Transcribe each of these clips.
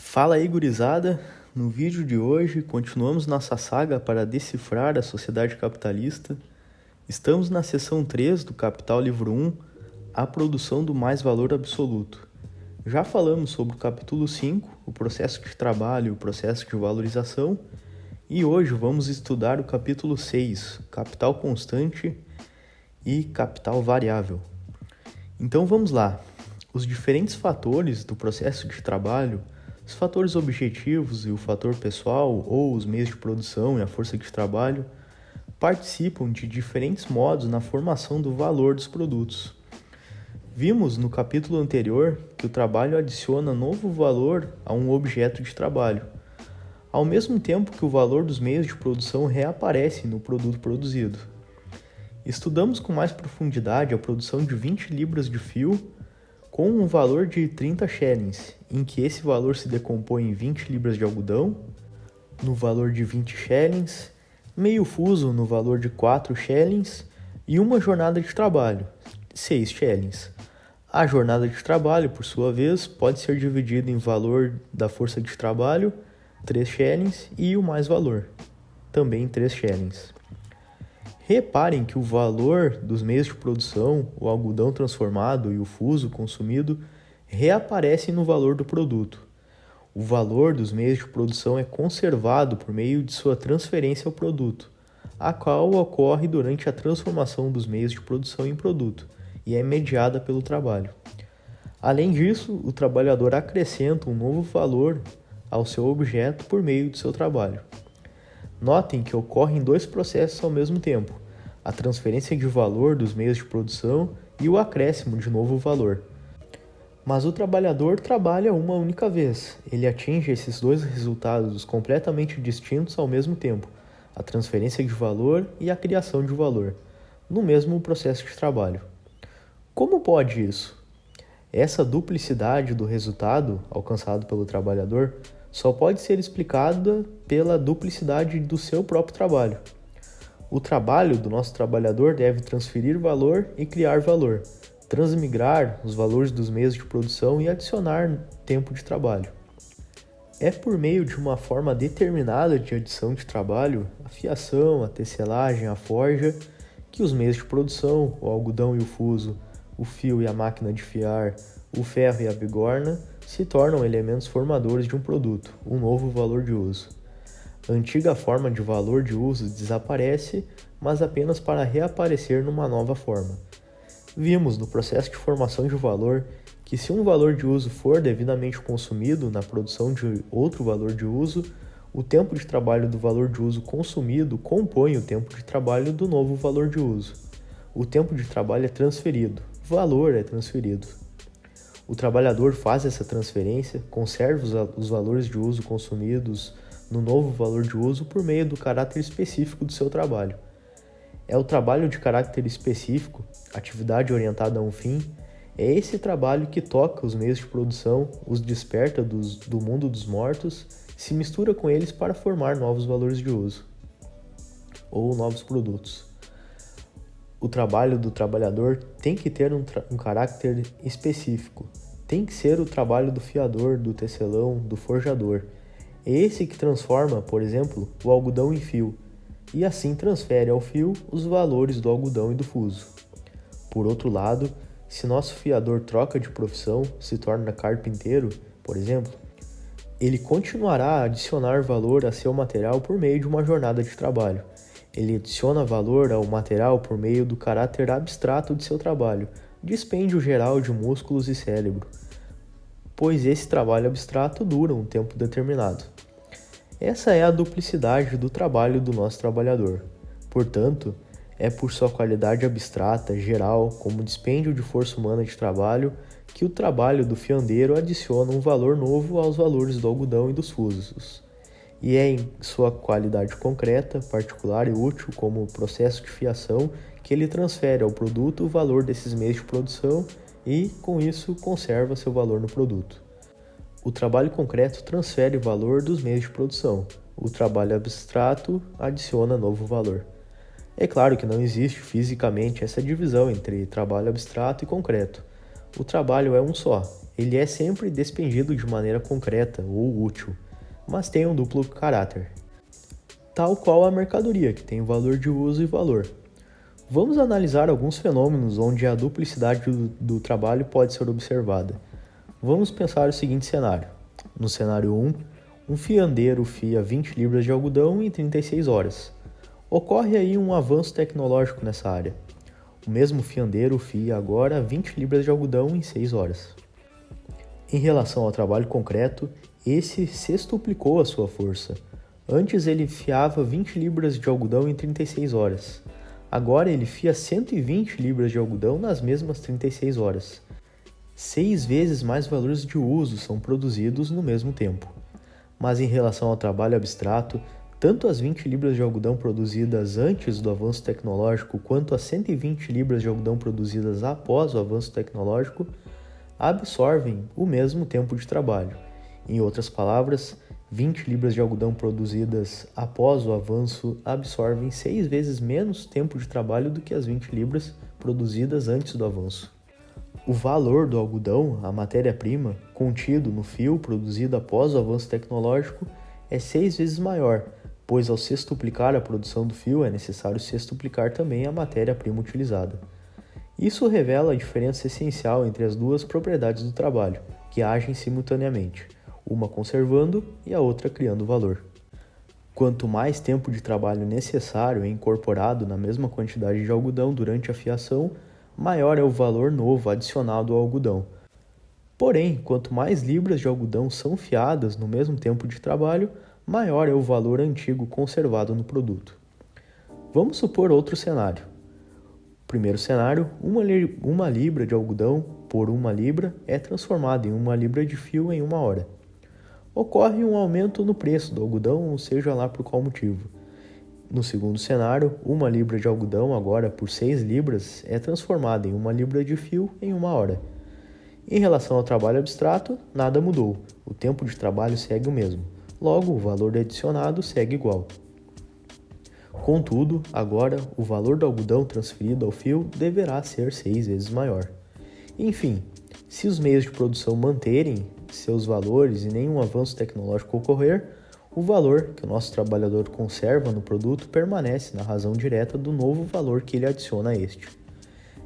Fala aí, gurizada! No vídeo de hoje, continuamos nossa saga para decifrar a sociedade capitalista. Estamos na seção 3 do Capital Livro 1, a produção do mais valor absoluto. Já falamos sobre o capítulo 5, o processo de trabalho e o processo de valorização, e hoje vamos estudar o capítulo 6, capital constante e capital variável. Então vamos lá. Os diferentes fatores do processo de trabalho, os fatores objetivos e o fator pessoal, ou os meios de produção e a força de trabalho, participam de diferentes modos na formação do valor dos produtos. Vimos no capítulo anterior que o trabalho adiciona novo valor a um objeto de trabalho, ao mesmo tempo que o valor dos meios de produção reaparece no produto produzido. Estudamos com mais profundidade a produção de 20 libras de fio com um valor de 30 shillings, em que esse valor se decompõe em 20 libras de algodão, no valor de 20 shillings, meio fuso no valor de 4 shillings e uma jornada de trabalho, 6 shillings. A jornada de trabalho, por sua vez, pode ser dividida em valor da força de trabalho, 3 shillings, e o mais valor, também 3 shillings. Reparem que o valor dos meios de produção, o algodão transformado e o fuso consumido, reaparecem no valor do produto. O valor dos meios de produção é conservado por meio de sua transferência ao produto, a qual ocorre durante a transformação dos meios de produção em produto e é mediada pelo trabalho. Além disso, o trabalhador acrescenta um novo valor ao seu objeto por meio do seu trabalho. Notem que ocorrem dois processos ao mesmo tempo, a transferência de valor dos meios de produção e o acréscimo de novo valor. Mas o trabalhador trabalha uma única vez, ele atinge esses dois resultados completamente distintos ao mesmo tempo, a transferência de valor e a criação de valor, no mesmo processo de trabalho. Como pode isso? Essa duplicidade do resultado alcançado pelo trabalhador só pode ser explicada pela duplicidade do seu próprio trabalho. O trabalho do nosso trabalhador deve transferir valor e criar valor, transmigrar os valores dos meios de produção e adicionar tempo de trabalho. É por meio de uma forma determinada de adição de trabalho, a fiação, a tecelagem, a forja, que os meios de produção, o algodão e o fuso, o fio e a máquina de fiar, o ferro e a bigorna, se tornam elementos formadores de um produto, um novo valor de uso. A antiga forma de valor de uso desaparece, mas apenas para reaparecer numa nova forma. Vimos no processo de formação de valor que se um valor de uso for devidamente consumido na produção de outro valor de uso, o tempo de trabalho do valor de uso consumido compõe o tempo de trabalho do novo valor de uso. O tempo de trabalho é transferido, o valor é transferido. O trabalhador faz essa transferência, conserva os valores de uso consumidos no novo valor de uso por meio do caráter específico do seu trabalho. É o trabalho de caráter específico, atividade orientada a um fim, é esse trabalho que toca os meios de produção, os desperta do mundo dos mortos, se mistura com eles para formar novos valores de uso, ou novos produtos. O trabalho do trabalhador tem que ter um caráter específico. Tem que ser o trabalho do fiador, do tecelão, do forjador. É esse que transforma, por exemplo, o algodão em fio, e assim transfere ao fio os valores do algodão e do fuso. Por outro lado, se nosso fiador troca de profissão, se torna carpinteiro, por exemplo, ele continuará a adicionar valor a seu material por meio de uma jornada de trabalho. Ele adiciona valor ao material por meio do caráter abstrato de seu trabalho, dispêndio geral de músculos e cérebro, pois esse trabalho abstrato dura um tempo determinado. Essa é a duplicidade do trabalho do nosso trabalhador. Portanto, é por sua qualidade abstrata, geral, como dispêndio de força humana de trabalho, que o trabalho do fiandeiro adiciona um valor novo aos valores do algodão e dos fusos. E é em sua qualidade concreta, particular e útil como processo de fiação que ele transfere ao produto o valor desses meios de produção e, com isso, conserva seu valor no produto. O trabalho concreto transfere o valor dos meios de produção. O trabalho abstrato adiciona novo valor. É claro que não existe fisicamente essa divisão entre trabalho abstrato e concreto. O trabalho é um só, ele é sempre despendido de maneira concreta ou útil, mas tem um duplo caráter, tal qual a mercadoria, que tem valor de uso e valor. Vamos analisar alguns fenômenos onde a duplicidade do trabalho pode ser observada. Vamos pensar o seguinte cenário. No cenário 1, um fiandeiro fia 20 libras de algodão em 36 horas. Ocorre aí um avanço tecnológico nessa área. O mesmo fiandeiro fia agora 20 libras de algodão em 6 horas. Em relação ao trabalho concreto, esse sextuplicou a sua força. Antes ele fiava 20 libras de algodão em 36 horas. Agora ele fia 120 libras de algodão nas mesmas 36 horas. 6 vezes mais valores de uso são produzidos no mesmo tempo. Mas em relação ao trabalho abstrato, tanto as 20 libras de algodão produzidas antes do avanço tecnológico quanto as 120 libras de algodão produzidas após o avanço tecnológico absorvem o mesmo tempo de trabalho. Em outras palavras, 20 libras de algodão produzidas após o avanço absorvem 6 vezes menos tempo de trabalho do que as 20 libras produzidas antes do avanço. O valor do algodão, a matéria-prima, contido no fio produzido após o avanço tecnológico, é 6 vezes maior, pois ao sextuplicar a produção do fio é necessário sextuplicar também a matéria-prima utilizada. Isso revela a diferença essencial entre as duas propriedades do trabalho, que agem simultaneamente, uma conservando e a outra criando valor. Quanto mais tempo de trabalho necessário é incorporado na mesma quantidade de algodão durante a fiação, maior é o valor novo adicionado ao algodão. Porém, quanto mais libras de algodão são fiadas no mesmo tempo de trabalho, maior é o valor antigo conservado no produto. Vamos supor outro cenário. Primeiro cenário, uma libra de algodão por 1 libra é transformada em 1 libra de fio em 1 hora. Ocorre um aumento no preço do algodão, seja lá por qual motivo. No segundo cenário, 1 libra de algodão agora por 6 libras é transformada em 1 libra de fio em 1 hora. Em relação ao trabalho abstrato, nada mudou, o tempo de trabalho segue o mesmo, logo o valor adicionado segue igual. Contudo, agora o valor do algodão transferido ao fio deverá ser 6 vezes maior. Enfim, se os meios de produção manterem seus valores e nenhum avanço tecnológico ocorrer, o valor que o nosso trabalhador conserva no produto permanece na razão direta do novo valor que ele adiciona a este.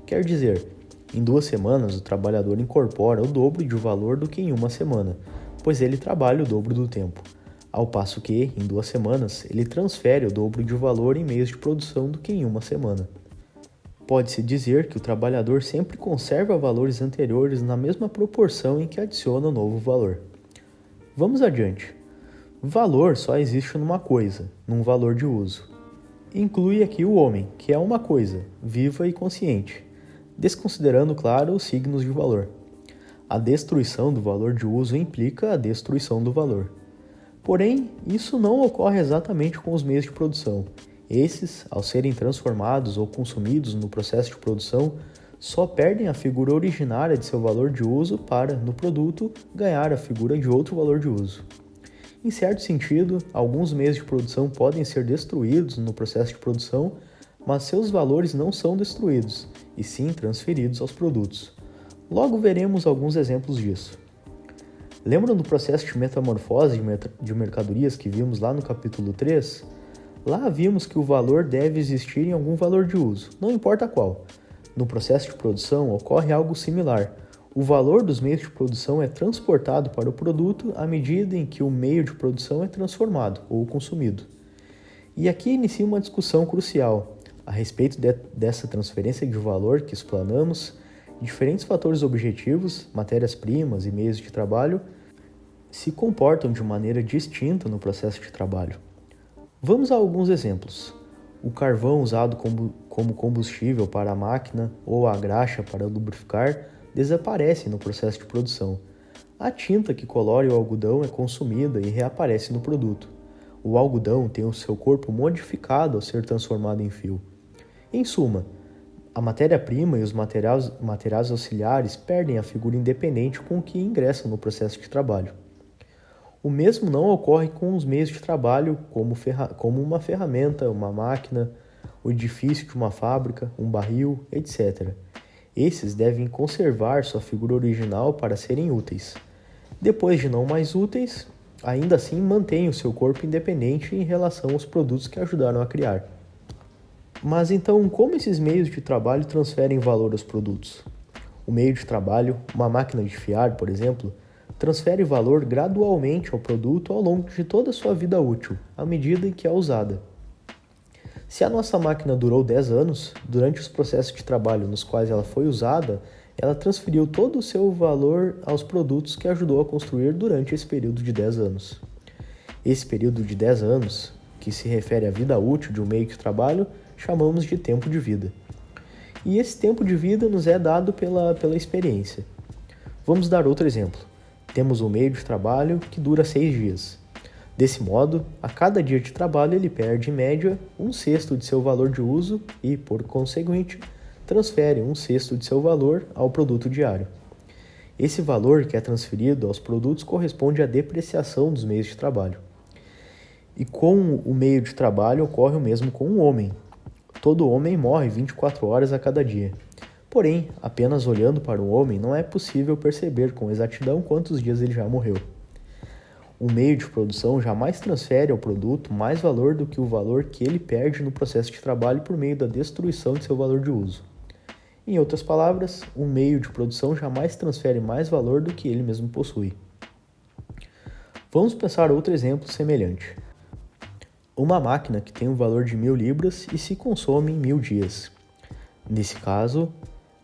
Quer dizer, em 2 semanas o trabalhador incorpora o dobro de valor do que em 1 semana, pois ele trabalha o dobro do tempo. Ao passo que, em 2 semanas, ele transfere o dobro de valor em meios de produção do que em 1 semana. Pode-se dizer que o trabalhador sempre conserva valores anteriores na mesma proporção em que adiciona o novo valor. Vamos adiante. Valor só existe numa coisa, num valor de uso. Inclui aqui o homem, que é uma coisa, viva e consciente, desconsiderando, claro, os signos de valor. A destruição do valor de uso implica a destruição do valor. Porém, isso não ocorre exatamente com os meios de produção. Esses, ao serem transformados ou consumidos no processo de produção, só perdem a figura originária de seu valor de uso para, no produto, ganhar a figura de outro valor de uso. Em certo sentido, alguns meios de produção podem ser destruídos no processo de produção, mas seus valores não são destruídos, e sim transferidos aos produtos. Logo veremos alguns exemplos disso. Lembram do processo de metamorfose de mercadorias que vimos lá no capítulo 3? Lá vimos que o valor deve existir em algum valor de uso, não importa qual. No processo de produção ocorre algo similar. O valor dos meios de produção é transportado para o produto à medida em que o meio de produção é transformado ou consumido. E aqui inicia uma discussão crucial a respeito dessa transferência de valor que explanamos. Diferentes fatores objetivos, matérias-primas e meios de trabalho, se comportam de maneira distinta no processo de trabalho. Vamos a alguns exemplos. O carvão usado como combustível para a máquina ou a graxa para lubrificar desaparece no processo de produção. A tinta que colore o algodão é consumida e reaparece no produto. O algodão tem o seu corpo modificado ao ser transformado em fio. Em suma, a matéria-prima e os materiais auxiliares perdem a figura independente com que ingressam no processo de trabalho. O mesmo não ocorre com os meios de trabalho, como uma ferramenta, uma máquina, o edifício de uma fábrica, um barril, etc. Esses devem conservar sua figura original para serem úteis. Depois de não mais úteis, ainda assim mantêm o seu corpo independente em relação aos produtos que ajudaram a criar. Mas então, como esses meios de trabalho transferem valor aos produtos? O meio de trabalho, uma máquina de fiar, por exemplo, transfere valor gradualmente ao produto ao longo de toda a sua vida útil, à medida em que é usada. Se a nossa máquina durou 10 anos, durante os processos de trabalho nos quais ela foi usada, ela transferiu todo o seu valor aos produtos que ajudou a construir durante esse período de 10 anos. Esse período de 10 anos, que se refere à vida útil de um meio de trabalho, chamamos de tempo de vida. E esse tempo de vida nos é dado pela experiência. Vamos dar outro exemplo. Temos um meio de trabalho que dura 6 dias. Desse modo, a cada dia de trabalho ele perde, em média, 1/6 de seu valor de uso e, por conseguinte, transfere 1/6 de seu valor ao produto diário. Esse valor que é transferido aos produtos corresponde à depreciação dos meios de trabalho. E com o meio de trabalho ocorre o mesmo com o homem. Todo homem morre 24 horas a cada dia. Porém, apenas olhando para o homem não é possível perceber com exatidão quantos dias ele já morreu. O meio de produção jamais transfere ao produto mais valor do que o valor que ele perde no processo de trabalho por meio da destruição de seu valor de uso. Em outras palavras, um meio de produção jamais transfere mais valor do que ele mesmo possui. Vamos pensar outro exemplo semelhante. Uma máquina que tem um valor de 1.000 libras e se consome em 1.000 dias. Nesse caso,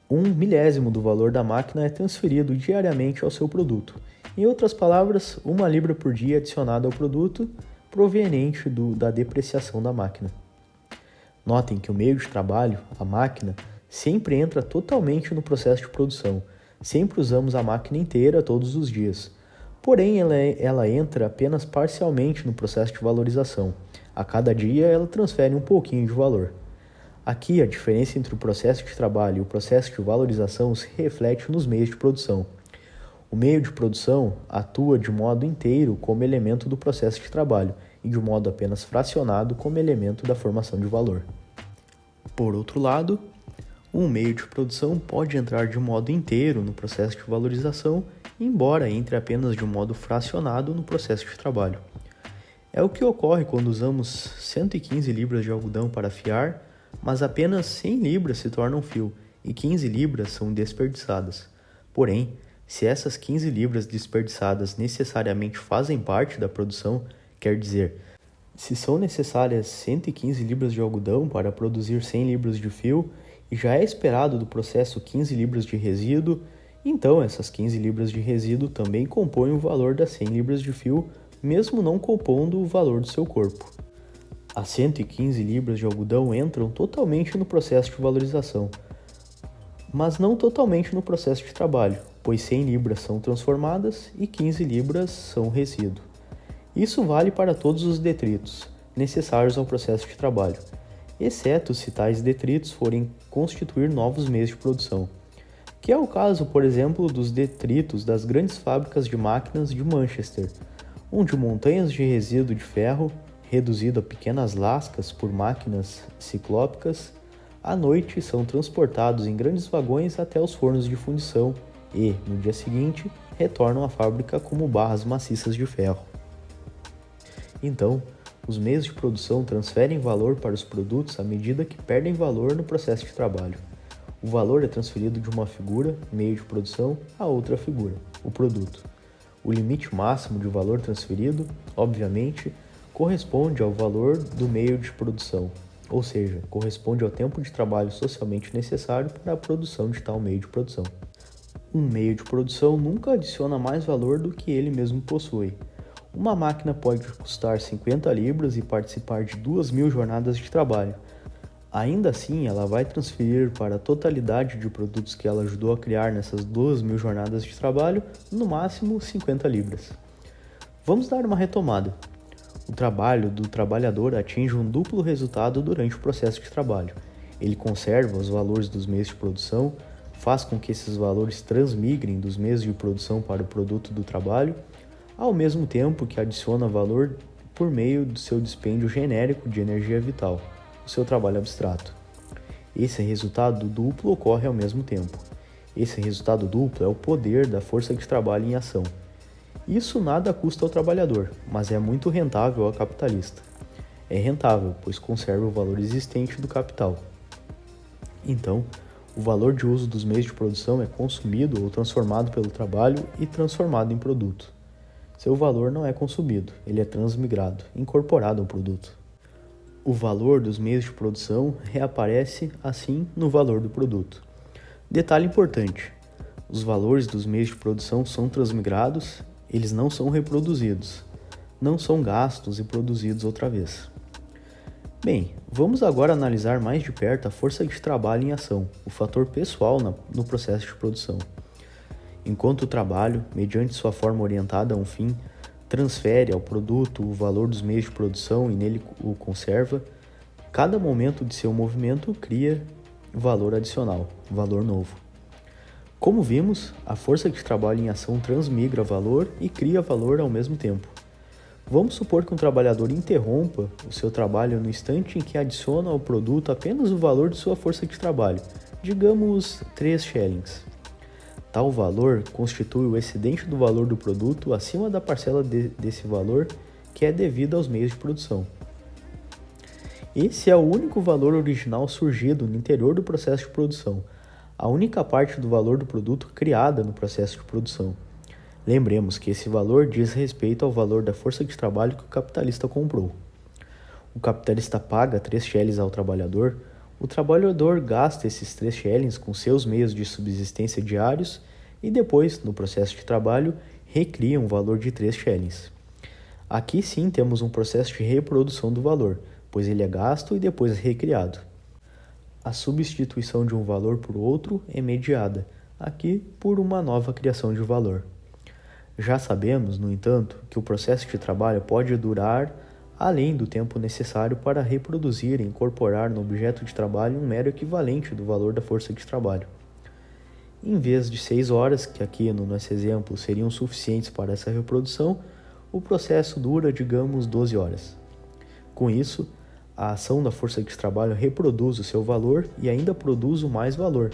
1/1000 do valor da máquina é transferido diariamente ao seu produto. Em outras palavras, 1 libra por dia adicionada ao produto, proveniente da depreciação da máquina. Notem que o meio de trabalho, a máquina, sempre entra totalmente no processo de produção. Sempre usamos a máquina inteira todos os dias. Porém, ela entra apenas parcialmente no processo de valorização. A cada dia, ela transfere um pouquinho de valor. Aqui, a diferença entre o processo de trabalho e o processo de valorização se reflete nos meios de produção. O meio de produção atua de modo inteiro como elemento do processo de trabalho e de modo apenas fracionado como elemento da formação de valor. Por outro lado, um meio de produção pode entrar de modo inteiro no processo de valorização, embora entre apenas de um modo fracionado no processo de trabalho. É o que ocorre quando usamos 115 libras de algodão para fiar, mas apenas 100 libras se tornam fio e 15 libras são desperdiçadas. Porém, se essas 15 libras desperdiçadas necessariamente fazem parte da produção, quer dizer, se são necessárias 115 libras de algodão para produzir 100 libras de fio e já é esperado do processo 15 libras de resíduo, então essas 15 libras de resíduo também compõem o valor das 100 libras de fio, mesmo não compondo o valor do seu corpo. As 115 libras de algodão entram totalmente no processo de valorização, mas não totalmente no processo de trabalho, pois 100 libras são transformadas e 15 libras são resíduo. Isso vale para todos os detritos necessários ao processo de trabalho, exceto se tais detritos forem constituir novos meios de produção, que é o caso, por exemplo, dos detritos das grandes fábricas de máquinas de Manchester, onde montanhas de resíduo de ferro, reduzido a pequenas lascas por máquinas ciclópicas, à noite são transportados em grandes vagões até os fornos de fundição e, no dia seguinte, retornam à fábrica como barras maciças de ferro. Então, os meios de produção transferem valor para os produtos à medida que perdem valor no processo de trabalho. O valor é transferido de uma figura, meio de produção, a outra figura, o produto. O limite máximo de valor transferido, obviamente, corresponde ao valor do meio de produção, ou seja, corresponde ao tempo de trabalho socialmente necessário para a produção de tal meio de produção. Um meio de produção nunca adiciona mais valor do que ele mesmo possui. Uma máquina pode custar 50 libras e participar de 2.000 jornadas de trabalho. Ainda assim, ela vai transferir para a totalidade de produtos que ela ajudou a criar nessas 2.000 jornadas de trabalho, no máximo 50 libras. Vamos dar uma retomada. O trabalho do trabalhador atinge um duplo resultado durante o processo de trabalho. Ele conserva os valores dos meios de produção, faz com que esses valores transmigrem dos meios de produção para o produto do trabalho, ao mesmo tempo que adiciona valor por meio do seu dispêndio genérico de energia vital, o seu trabalho abstrato. Esse resultado duplo ocorre ao mesmo tempo. Esse resultado duplo é o poder da força de trabalho em ação. Isso nada custa ao trabalhador, mas é muito rentável ao capitalista. É rentável, pois conserva o valor existente do capital. Então, o valor de uso dos meios de produção é consumido ou transformado pelo trabalho e transformado em produto. Seu valor não é consumido, ele é transmigrado, incorporado ao produto. O valor dos meios de produção reaparece, assim, no valor do produto. Detalhe importante: os valores dos meios de produção são transmigrados, eles não são reproduzidos, não são gastos e produzidos outra vez. Bem, vamos agora analisar mais de perto a força de trabalho em ação, o fator pessoal no processo de produção. Enquanto o trabalho, mediante sua forma orientada a um fim, transfere ao produto o valor dos meios de produção e nele o conserva, cada momento de seu movimento cria valor adicional, valor novo. Como vimos, a força de trabalho em ação transmigra valor e cria valor ao mesmo tempo. Vamos supor que um trabalhador interrompa o seu trabalho no instante em que adiciona ao produto apenas o valor de sua força de trabalho, digamos 3 shillings. Tal valor constitui o excedente do valor do produto acima da parcela desse valor que é devida aos meios de produção. Esse é o único valor original surgido no interior do processo de produção, a única parte do valor do produto criada no processo de produção. Lembremos que esse valor diz respeito ao valor da força de trabalho que o capitalista comprou. O capitalista paga 3 shillings ao trabalhador, o trabalhador gasta esses 3 shillings com seus meios de subsistência diários e depois, no processo de trabalho, recria um valor de 3 shillings. Aqui sim temos um processo de reprodução do valor, pois ele é gasto e depois recriado. A substituição de um valor por outro é mediada, aqui por uma nova criação de valor. Já sabemos, no entanto, que o processo de trabalho pode durar além do tempo necessário para reproduzir e incorporar no objeto de trabalho um mero equivalente do valor da força de trabalho. Em vez de 6 horas, que aqui no nosso exemplo seriam suficientes para essa reprodução, o processo dura, digamos, 12 horas. Com isso, a ação da força de trabalho reproduz o seu valor e ainda produz o mais valor,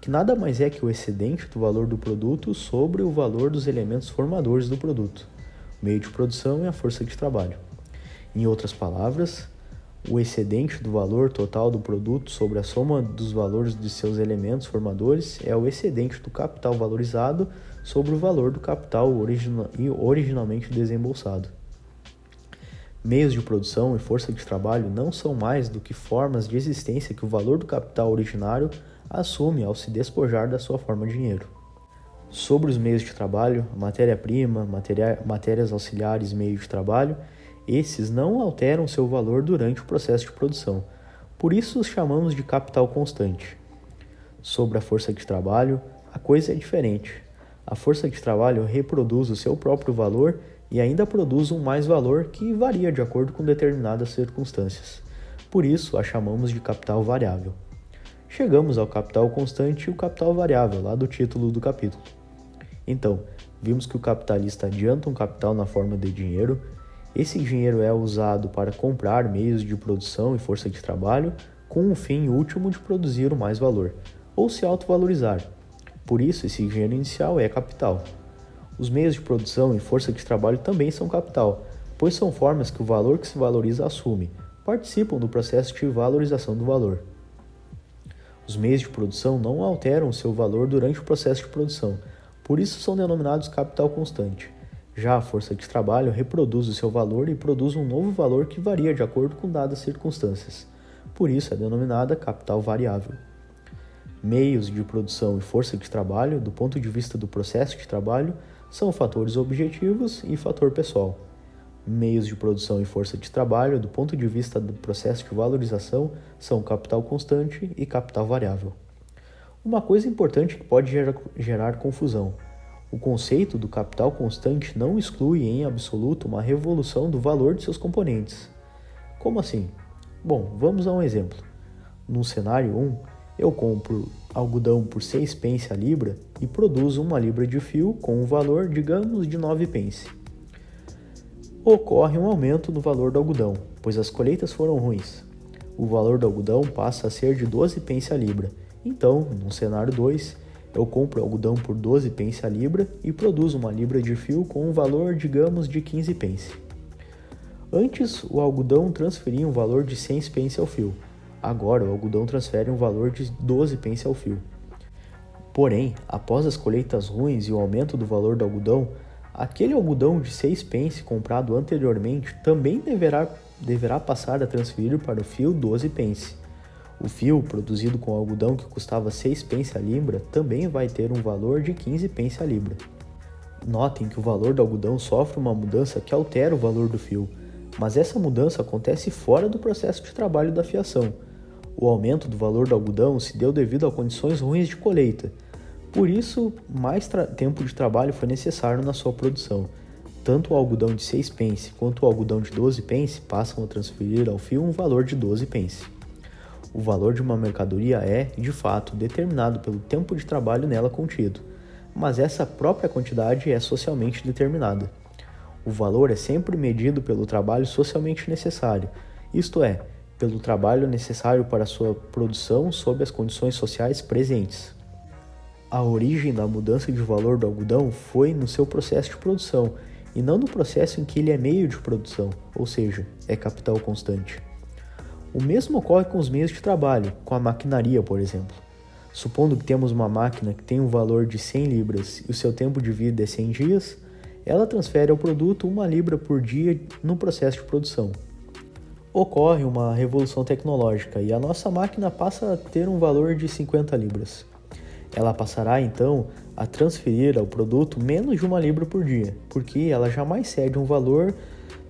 que nada mais é que o excedente do valor do produto sobre o valor dos elementos formadores do produto, o meio de produção e a força de trabalho. Em outras palavras, o excedente do valor total do produto sobre a soma dos valores de seus elementos formadores é o excedente do capital valorizado sobre o valor do capital originalmente desembolsado. Meios de produção e força de trabalho não são mais do que formas de existência que o valor do capital originário assume ao se despojar da sua forma de dinheiro. Sobre os meios de trabalho, matéria-prima, matérias auxiliares e meio de trabalho, esses não alteram seu valor durante o processo de produção, por isso os chamamos de capital constante. Sobre a força de trabalho, a coisa é diferente. A força de trabalho reproduz o seu próprio valor e ainda produz um mais valor que varia de acordo com determinadas circunstâncias. Por isso, a chamamos de capital variável. Chegamos ao capital constante e o capital variável, lá do título do capítulo. Então, vimos que o capitalista adianta um capital na forma de dinheiro. Esse dinheiro é usado para comprar meios de produção e força de trabalho com o fim último de produzir o mais valor, ou se autovalorizar. Por isso, esse dinheiro inicial é capital. Os meios de produção e força de trabalho também são capital, pois são formas que o valor que se valoriza assume, participam do processo de valorização do valor. Os meios de produção não alteram seu valor durante o processo de produção, por isso são denominados capital constante. Já a força de trabalho reproduz o seu valor e produz um novo valor que varia de acordo com dadas circunstâncias, por isso é denominada capital variável. Meios de produção e força de trabalho, do ponto de vista do processo de trabalho, são fatores objetivos e fator pessoal. Meios de produção e força de trabalho, do ponto de vista do processo de valorização, são capital constante e capital variável. Uma coisa importante que pode gerar confusão: o conceito do capital constante não exclui em absoluto uma revolução do valor de seus componentes. Como assim? Bom, vamos a um exemplo. No cenário 1, eu compro algodão por 6 pence a libra e produzo 1 libra de fio com um valor, digamos, de 9 pence. Ocorre um aumento no valor do algodão, pois as colheitas foram ruins. o valor do algodão passa a ser de 12 pence a libra. Então, no cenário 2, eu compro algodão por 12 pence a libra e produzo uma libra de fio com um valor, digamos, de 15 pence. Antes, o algodão transferia um valor de 100 pence ao fio. Agora, o algodão transfere um valor de 12 pence ao fio. Porém, após as colheitas ruins e o aumento do valor do algodão, aquele algodão de 6 pence comprado anteriormente também deverá passar a transferir para o fio 12 pence. O fio produzido com algodão que custava 6 pence a libra também vai ter um valor de 15 pence a libra. Notem que o valor do algodão sofre uma mudança que altera o valor do fio, mas essa mudança acontece fora do processo de trabalho da fiação. O aumento do valor do algodão se deu devido a condições ruins de colheita. Por isso, mais tempo de trabalho foi necessário na sua produção. Tanto o algodão de 6 pence quanto o algodão de 12 pence passam a transferir ao fio um valor de 12 pence. O valor de uma mercadoria é, de fato, determinado pelo tempo de trabalho nela contido, mas essa própria quantidade é socialmente determinada. O valor é sempre medido pelo trabalho socialmente necessário, isto é, pelo trabalho necessário para sua produção sob as condições sociais presentes. A origem da mudança de valor do algodão foi no seu processo de produção e não no processo em que ele é meio de produção, ou seja, é capital constante. O mesmo ocorre com os meios de trabalho, com a maquinaria, por exemplo. Supondo que temos uma máquina que tem um valor de 100 libras e o seu tempo de vida é 100 dias, ela transfere ao produto 1 libra por dia no processo de produção. Ocorre uma revolução tecnológica e a nossa máquina passa a ter um valor de 50 libras. Ela passará, então, a transferir ao produto menos de 1 libra por dia, porque ela jamais cede um valor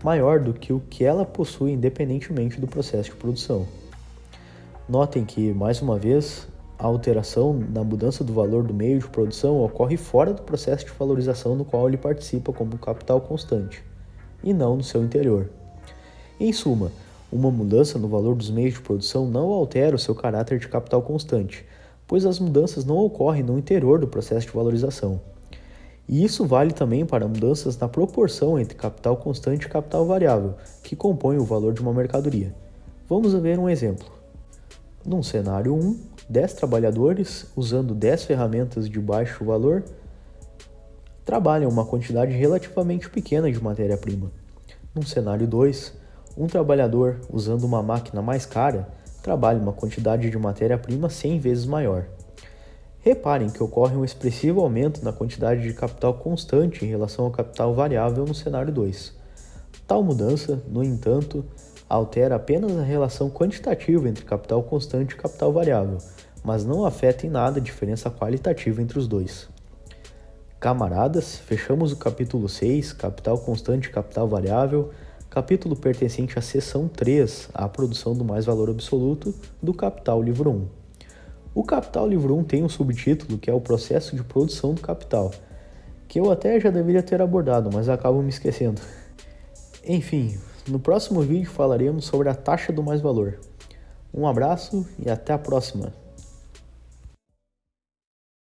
maior do que o que ela possui independentemente do processo de produção. Notem que, mais uma vez, a alteração na mudança do valor do meio de produção ocorre fora do processo de valorização no qual ele participa como capital constante, e não no seu interior. Em suma, uma mudança no valor dos meios de produção não altera o seu caráter de capital constante, pois as mudanças não ocorrem no interior do processo de valorização. E isso vale também para mudanças na proporção entre capital constante e capital variável, que compõem o valor de uma mercadoria. Vamos ver um exemplo. Num cenário 1, 10 trabalhadores, usando 10 ferramentas de baixo valor, trabalham uma quantidade relativamente pequena de matéria-prima. Num cenário 2, um trabalhador, usando uma máquina mais cara, trabalha uma quantidade de matéria-prima 100 vezes maior. Reparem que ocorre um expressivo aumento na quantidade de capital constante em relação ao capital variável no cenário 2. Tal mudança, no entanto, altera apenas a relação quantitativa entre capital constante e capital variável, mas não afeta em nada a diferença qualitativa entre os dois. Camaradas, fechamos o capítulo 6, capital constante e capital variável, capítulo pertencente à seção 3, a produção do mais valor absoluto, do Capital Livro 1. O Capital Livro 1 tem um subtítulo que é o processo de produção do capital, que eu até já deveria ter abordado, mas acabo me esquecendo. Enfim, no próximo vídeo falaremos sobre a taxa do mais valor. Um abraço e até a próxima!